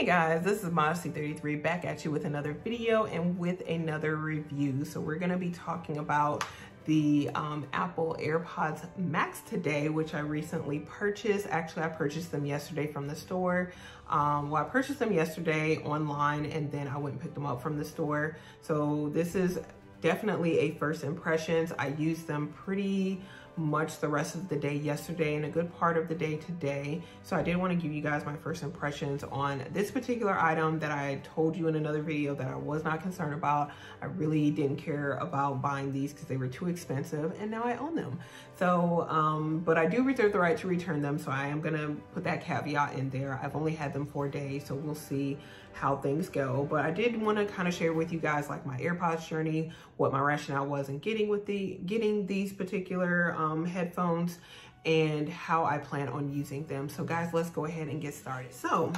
Hey guys, this is Modesty33 back at you with another video and with another review. So we're going to be talking about the Apple AirPods Max today, which I recently purchased. Actually, I purchased them yesterday from the store. I purchased them yesterday online and then I went and picked them up from the store. So this is definitely a first impressions. I used them pretty much the rest of the day yesterday and a good part of the day today. So I did want to give you guys my first impressions on this particular item that I told you in another video that I was not concerned about. I really didn't care about buying these because they were too expensive and now I own them. So, but I do reserve the right to return them. So I am going to put that caveat in there. I've only had them 4 days, so we'll see how things go. But I did want to kind of share with you guys like my AirPods journey, what my rationale was in getting these particular headphones and how I plan on using them. So guys, let's go ahead and get started. So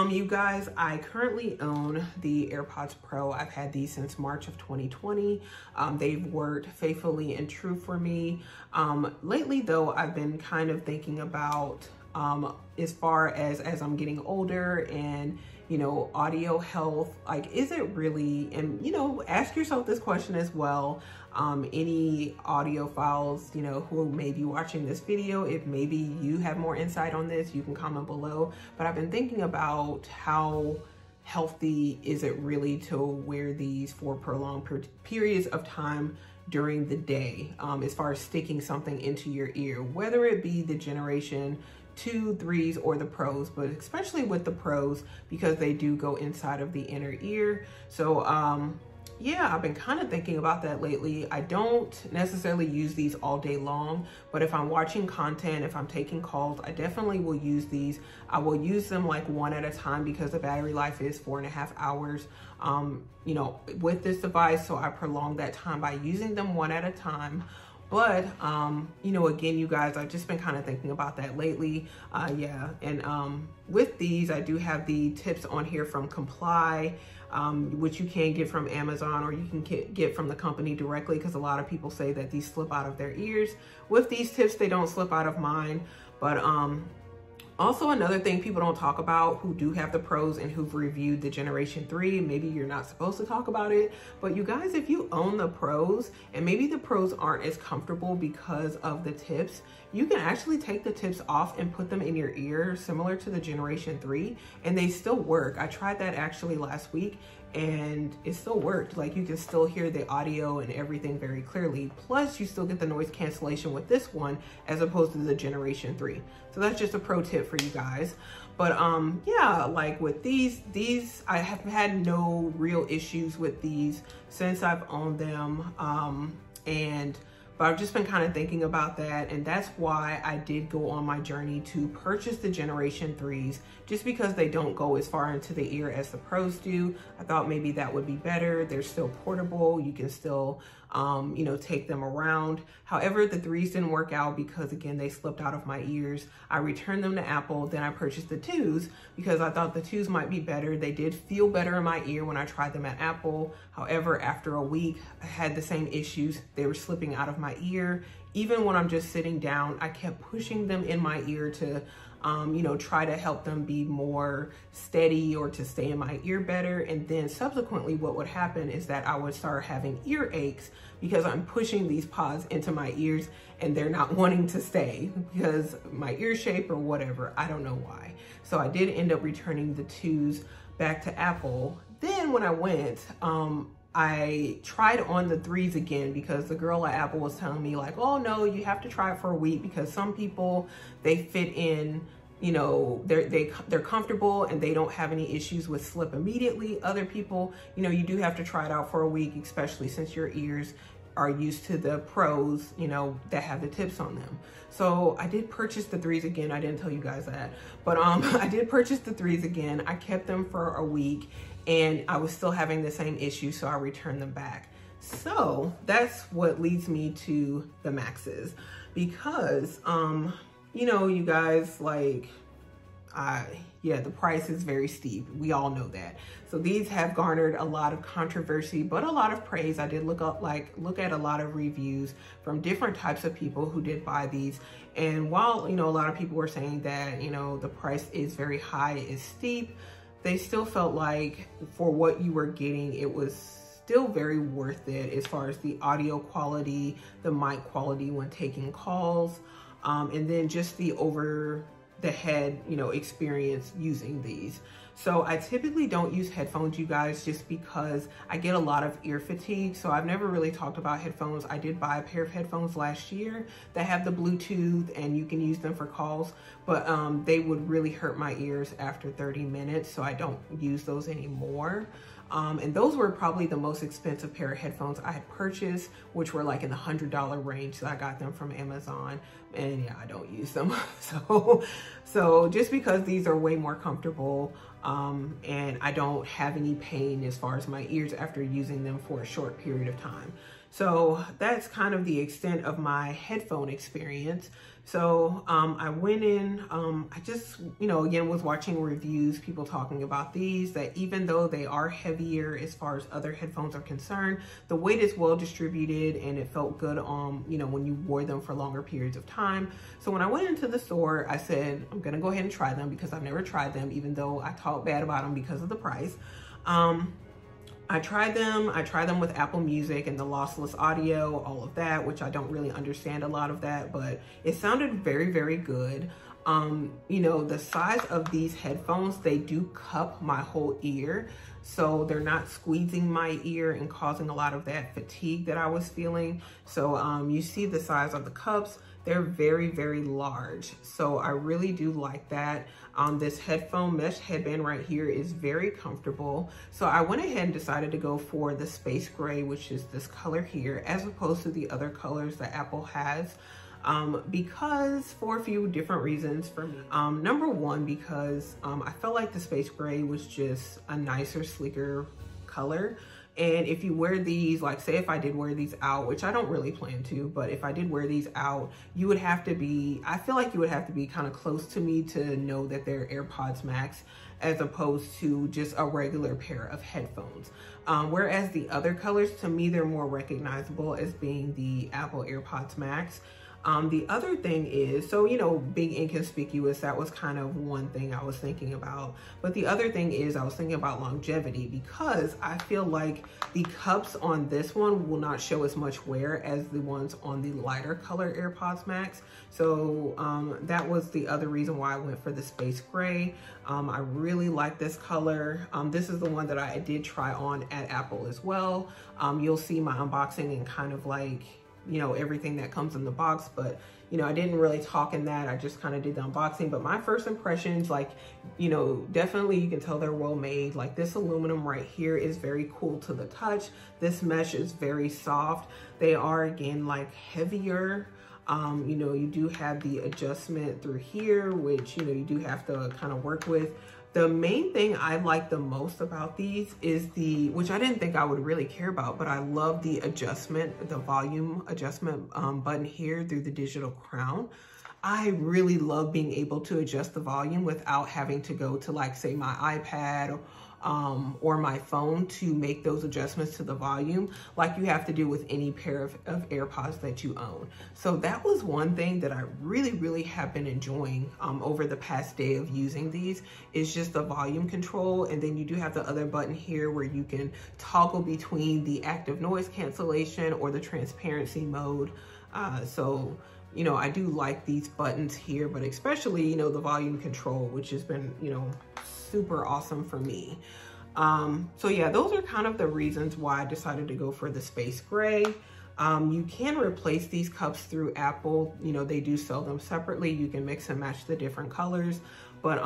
you guys, I currently own the AirPods Pro. I've had these since March of 2020. They've worked faithfully and true for me. Lately though, I've been kind of thinking about as far as I'm getting older and you know, audio health, like, is it really, and, you know, ask yourself this question as well. Any audiophiles, you know, who may be watching this video, if maybe you have more insight on this, you can comment below. But I've been thinking about how healthy is it really to wear these for prolonged periods of time during the day, as far as sticking something into your ear, whether it be the Generation 2, 3s or the Pros, but especially with the Pros because they do go inside of the inner ear. So yeah, I've been kind of thinking about that lately. I don't necessarily use these all day long, but if I'm watching content, if I'm taking calls, I definitely will use these. I will use them like one at a time because the battery life is 4.5 hours, you know, with this device. So I prolong that time by using them one at a time. But, you know, again, you guys, I've just been kind of thinking about that lately. Yeah. And with these, I do have the tips on here from Comply, which you can get from Amazon or you can get from the company directly because a lot of people say that these slip out of their ears. With these tips, they don't slip out of mine. But also another thing people don't talk about who do have the Pros and who've reviewed the Generation 3, maybe you're not supposed to talk about it, but you guys, if you own the Pros and maybe the Pros aren't as comfortable because of the tips, you can actually take the tips off and put them in your ear similar to the Generation 3 and they still work. I tried that actually last week and it still worked. Like you can still hear the audio and everything very clearly. Plus you still get the noise cancellation with this one as opposed to the Generation 3. So that's just a pro tip for you guys. But yeah, like with these I have had no real issues with these since I've owned them. But I've just been kind of thinking about that, and that's why I did go on my journey to purchase the Generation 3s, just because they don't go as far into the ear as the Pros do. I thought maybe that would be better. They're still portable. You can still, you know, take them around. However, the 3s didn't work out because, again, they slipped out of my ears. I returned them to Apple. Then I purchased the 2s because I thought the 2s might be better. They did feel better in my ear when I tried them at Apple. However, after a week, I had the same issues. They were slipping out of my ear. Even when I'm just sitting down, I kept pushing them in my ear to, you know, try to help them be more steady or to stay in my ear better. And then subsequently what would happen is that I would start having ear aches because I'm pushing these pods into my ears and they're not wanting to stay because my ear shape or whatever. I don't know why. So I did end up returning the 2s back to Apple. Then when I went, I tried on the 3s again because the girl at Apple was telling me like, oh no, you have to try it for a week because some people, they fit in, you know, they're comfortable and they don't have any issues with slip immediately. Other people, you know, you do have to try it out for a week, especially since your ears are used to the Pros, you know, that have the tips on them. So I did purchase the 3s again. I didn't tell you guys that, but I did purchase the 3s again. I kept them for a week and I was still having the same issue, so I returned them back. So that's what leads me to the Maxes because, you know, you guys, like, yeah, the price is very steep. We all know that. So these have garnered a lot of controversy, but a lot of praise. I did look at a lot of reviews from different types of people who did buy these. And while, you know, a lot of people were saying that, you know, the price is very high, it's steep, they still felt like for what you were getting, it was still very worth it as far as the audio quality, the mic quality when taking calls, and then just the over the head, you know, experience using these. So I typically don't use headphones, you guys, just because I get a lot of ear fatigue. So I've never really talked about headphones. I did buy a pair of headphones last year that have the Bluetooth and you can use them for calls, but they would really hurt my ears after 30 minutes. So I don't use those anymore. And those were probably the most expensive pair of headphones I had purchased, which were like in the $100 range. So I got them from Amazon, and yeah, I don't use them. So just because these are way more comfortable, and I don't have any pain as far as my ears after using them for a short period of time. So that's kind of the extent of my headphone experience. So I went in, I just, you know, again, was watching reviews, people talking about these, that even though they are heavier as far as other headphones are concerned, the weight is well distributed and it felt good on, you know, when you wore them for longer periods of time. So when I went into the store, I said, I'm gonna go ahead and try them because I've never tried them, even though I talk bad about them because of the price. I tried them with Apple Music and the lossless audio, all of that, which I don't really understand a lot of that, but it sounded very, very good. You know, the size of these headphones, they do cup my whole ear. So they're not squeezing my ear and causing a lot of that fatigue that I was feeling. So you see the size of the cups, they're very, very large. So I really do like that. This headphone mesh headband right here is very comfortable. So I went ahead and decided to go for the space gray, which is this color here, as opposed to the other colors that Apple has. Because for a few different reasons for me. Number one, because I felt like the space gray was just a nicer, sleeker color. And if you wear these, like say if I did wear these out, which I don't really plan to, but if I did wear these out, you would have to be, I feel like you would have to be kind of close to me to know that they're AirPods Max, as opposed to just a regular pair of headphones. Whereas the other colors, to me, they're more recognizable as being the Apple AirPods Max. The other thing is, so, you know, being inconspicuous, that was kind of one thing I was thinking about. But the other thing is I was thinking about longevity, because I feel like the cups on this one will not show as much wear as the ones on the lighter color AirPods Max. So that was the other reason why I went for the space gray. I really like this color. This is the one that I did try on at Apple as well. You'll see my unboxing and kind of like, you know, everything that comes in the box, but you know, I didn't really talk in that. I just kind of did the unboxing. But my first impressions, like, you know, definitely you can tell they're well made. Like this aluminum right here is very cool to the touch. This mesh is very soft. They are, again, like heavier. You know, you do have the adjustment through here, which, you know, you do have to kind of work with. The main thing I like the most about these is which I didn't think I would really care about, but I love the adjustment, the volume adjustment button here through the digital crown. I really love being able to adjust the volume without having to go to, like, say, my iPad or my phone to make those adjustments to the volume like you have to do with any pair of AirPods that you own. So that was one thing that I really, really have been enjoying over the past day of using these, is just the volume control. And then you do have the other button here where you can toggle between the active noise cancellation or the transparency mode. So, you know, I do like these buttons here, but especially, you know, the volume control, which has been, you know, super awesome for me. So yeah, those are kind of the reasons why I decided to go for the space gray. You can replace these cups through Apple. You know, they do sell them separately. You can mix and match the different colors. But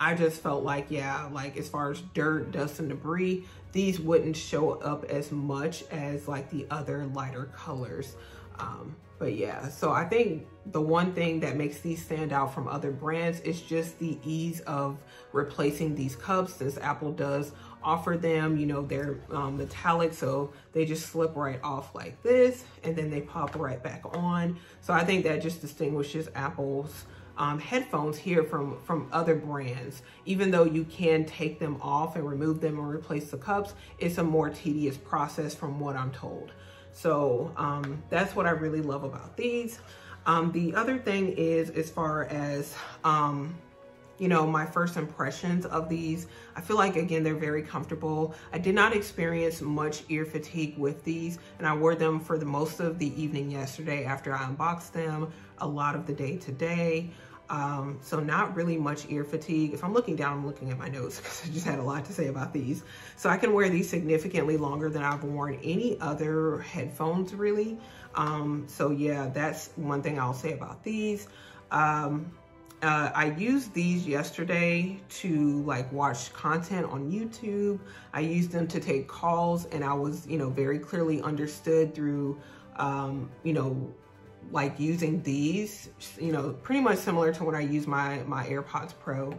I just felt like, yeah, like as far as dirt, dust, and debris, these wouldn't show up as much as like the other lighter colors. But yeah, so I think the one thing that makes these stand out from other brands is just the ease of replacing these cups, since Apple does offer them. You know, they're metallic, so they just slip right off like this, and then they pop right back on. So I think that just distinguishes Apple's headphones here from other brands. Even though you can take them off and remove them and replace the cups, it's a more tedious process from what I'm told. So that's what I really love about these. The other thing is, as far as you know, my first impressions of these. I feel like, again, they're very comfortable. I did not experience much ear fatigue with these, and I wore them for the most of the evening yesterday after I unboxed them, a lot of the day today. So not really much ear fatigue. If I'm looking down, I'm looking at my notes because I just had a lot to say about these. So I can wear these significantly longer than I've worn any other headphones, really. So yeah, that's one thing I'll say about these. I used these yesterday to like watch content on YouTube. I used them to take calls, and I was, you know, very clearly understood through, you know, like using these, you know, pretty much similar to when I use my AirPods Pro.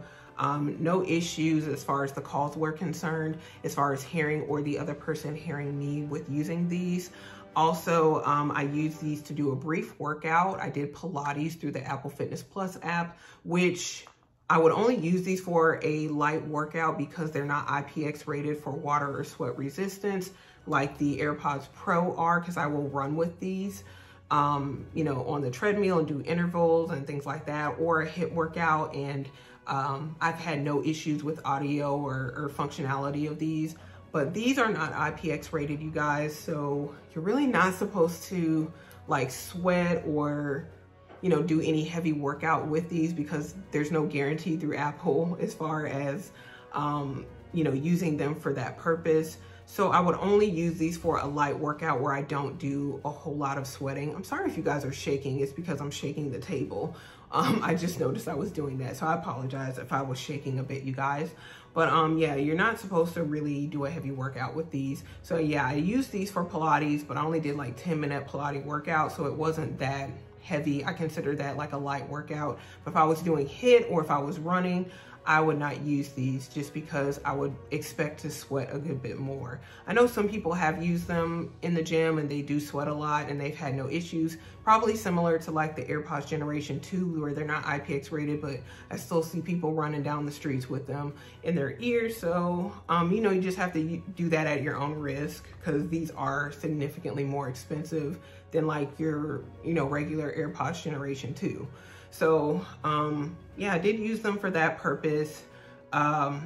No issues as far as the calls were concerned, as far as hearing or the other person hearing me with using these. Also, I use these to do a brief workout. I did Pilates through the Apple Fitness Plus app, which I would only use these for a light workout because they're not IPX rated for water or sweat resistance like the AirPods Pro are, because I will run with these, you know, on the treadmill and do intervals and things like that, or a HIIT workout. And I've had no issues with audio or functionality of these. But these are not IPX rated, you guys, so you're really not supposed to like sweat or, you know, do any heavy workout with these, because there's no guarantee through Apple as far as, you know, using them for that purpose. So I would only use these for a light workout where I don't do a whole lot of sweating. I'm sorry if you guys are shaking. It's because I'm shaking the table. I just noticed I was doing that. So I apologize if I was shaking a bit, you guys. But yeah, you're not supposed to really do a heavy workout with these. So yeah, I used these for Pilates, but I only did like 10-minute Pilates workout. So it wasn't that heavy. I consider that like a light workout. But if I was doing HIIT or if I was running, I would not use these just because I would expect to sweat a good bit more. I know some people have used them in the gym and they do sweat a lot and they've had no issues. Probably similar to like the AirPods Generation 2 where they're not IPX rated, but I still see people running down the streets with them in their ears. So, you know, you just have to do that at your own risk, because these are significantly more expensive than like your, you know, regular AirPods Generation 2. So, yeah, I did use them for that purpose. And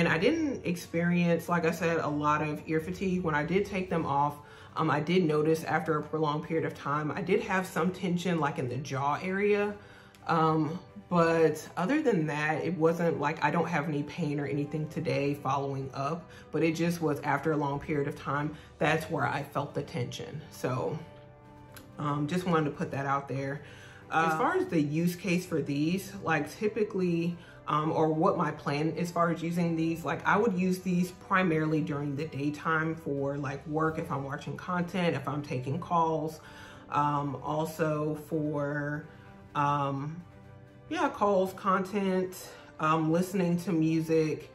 I didn't experience, like I said, a lot of ear fatigue. When I did take them off, I did notice after a prolonged period of time, I did have some tension like in the jaw area. But other than that, it wasn't like I don't have any pain or anything today following up, but it just was after a long period of time, that's where I felt the tension. So, just wanted to put that out there. As far as the use case for these, like typically, or what my plan as far as using these, like I would use these primarily during the daytime for like work, if I'm watching content, if I'm taking calls, also for, yeah, calls, content, listening to music.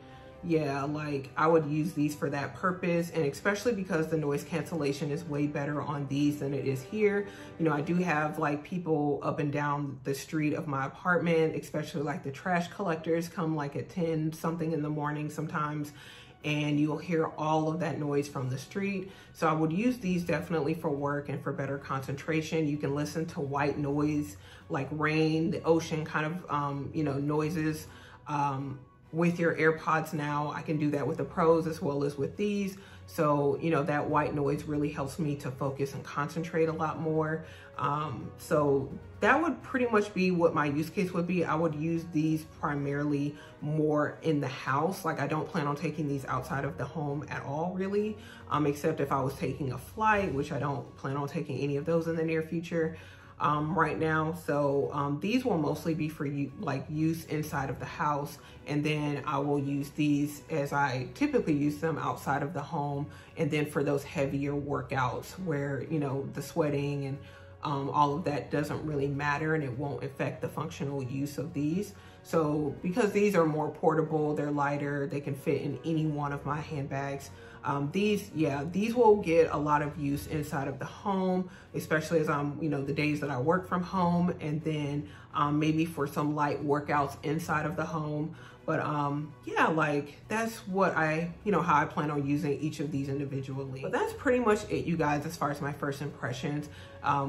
Yeah, like I would use these for that purpose, and especially because the noise cancellation is way better on these than it is here. You know, I do have like people up and down the street of my apartment, especially like the trash collectors come like at 10 something in the morning sometimes, and you'll hear all of that noise from the street. So I would use these definitely for work and for better concentration. You can listen to white noise like rain, the ocean kind of, you know, noises. With your AirPods now, I can do that with the Pros as well as with these. So, you know, that white noise really helps me to focus and concentrate a lot more. So that would pretty much be what my use case would be. I would use these primarily more in the house. Like I don't plan on taking these outside of the home at all, really, except if I was taking a flight, which I don't plan on taking any of those in the near future. Right now. So these will mostly be for you, like use inside of the house, and then I will use these as I typically use them outside of the home, and then for those heavier workouts where, you know, the sweating and all of that doesn't really matter and it won't affect the functional use of these. So because these are more portable, they're lighter, they can fit in any one of my handbags. these will get a lot of use inside of the home, especially as the days that I work from home, and then maybe for some light workouts inside of the home. But yeah, like that's what how I plan on using each of these individually. But that's pretty much it, you guys, as far as my first impressions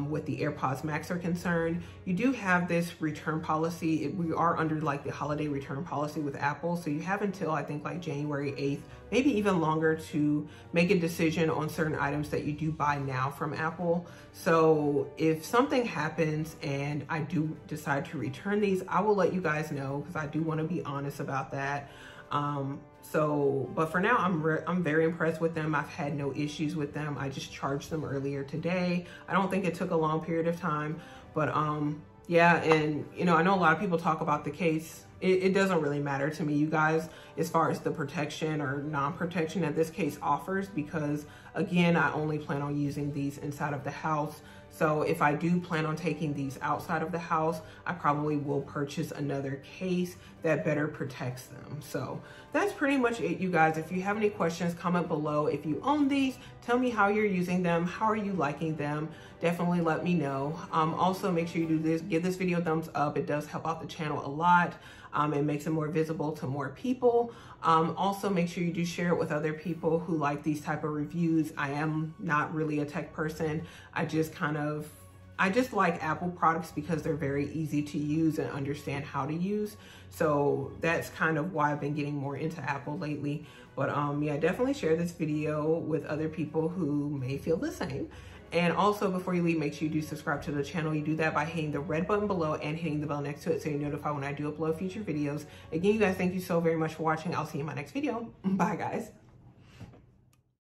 with the AirPods Max are concerned. You do have this return policy. We are under like the holiday return policy with Apple. So you have until I think like January 8th, maybe even longer, to make a decision on certain items that you do buy now from Apple. So if something happens and I do decide to return these, I will let you guys know, because I do want to be honest about that. But for now, I'm very impressed with them. I've had no issues with them. I just charged them earlier today. I don't think it took a long period of time, but yeah. And I know a lot of people talk about the case. It doesn't really matter to me, you guys, as far as the protection or non-protection that this case offers, because again, I only plan on using these inside of the house. So if I do plan on taking these outside of the house, I probably will purchase another case that better protects them. So that's pretty much it, you guys. If you have any questions, comment below. If you own these, tell me how you're using them. How are you liking them? Definitely let me know. Also, make sure you do this. Give this video a thumbs up. It does help out the channel a lot. It makes it more visible to more people. Also, make sure you do share it with other people who like these type of reviews. I am not really a tech person. I just like Apple products because they're very easy to use and understand how to use. So that's kind of why I've been getting more into Apple lately. But yeah, definitely share this video with other people who may feel the same. And also, before you leave, make sure you do subscribe to the channel. You do that by hitting the red button below and hitting the bell next to it so you're notified when I do upload future videos. Again, you guys, thank you so very much for watching. I'll see you in my next video. Bye, guys.